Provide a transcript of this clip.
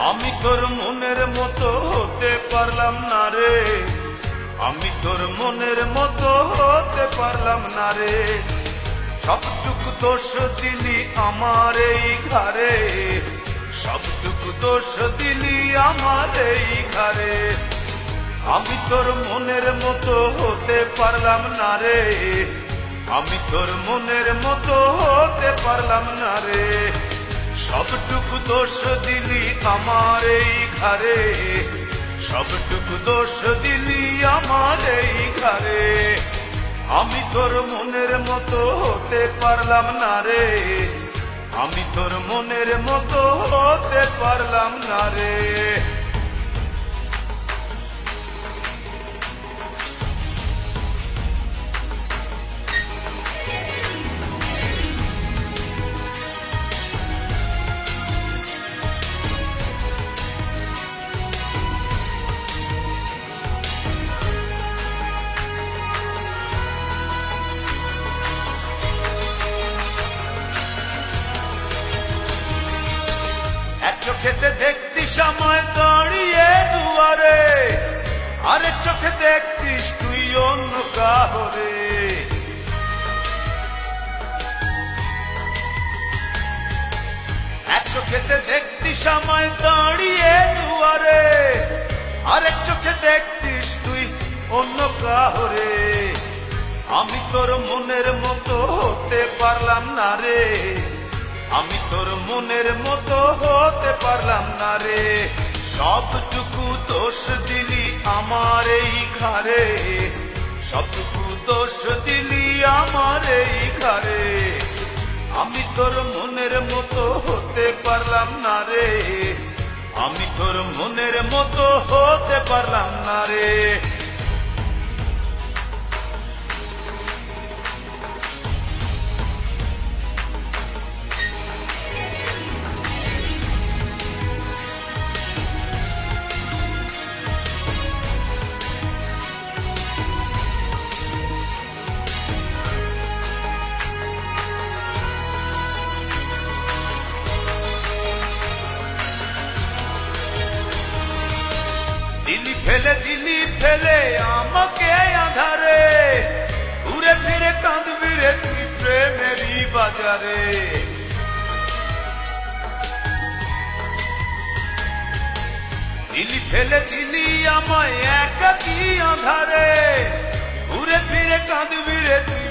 আমি তোর মনের মতো হতে পারলাম না রে, আমি তোর মনের মতো হতে পারলাম না রে। সবটুকু দোষ দিলি আমার এই ঘরে, সবটুকু দোষ দিলি আমার এই ঘরে। আমি তোর মনের মতো হতে পারলাম না রে, আমি তোর মনের মতো হতে পারলাম না রে। সবটুকু দোষ দিলি আমার এই ঘরে, সবটুকু দোষ দিলি আমার এই ঘরে। আমি তোর মনের মতো হতে পারলাম না রে, আমি তোর মনের মতো হতে পারলাম না রে। এক চোখেতে দেখতিস আমায় দাঁড়িয়ে দুয়ারে, আরেক চোখে দেখতিস তুই অন্য কাহরে। এক চোখেতে দেখতিস আমায় দাঁড়িয়ে দুয়ারে, আরেক চোখে দেখতিস তুই অন্য কাহরে। আমি তোর মনের মতো হতে পারলাম না রে, আমি তোর মনের মতো হতে পারলাম না রে। সবটুকু দোষ দিলি আমার এই ঘরে, সবটুকু দোষ দিলি আমার এই ঘরে। আমি তোর মনের মতো হতে পারলাম না রে, আমি তোর মনের মতো হতে পারলাম না রে। দিলি ফেলে আমাকে আধারে, ঘুরে ফিরে কাঁদবি রে তুই প্রেমেরই বাজারে। দিলি আমায় একাকী আধারে, ঘুরে ফিরে কাঁদবি রে তুই।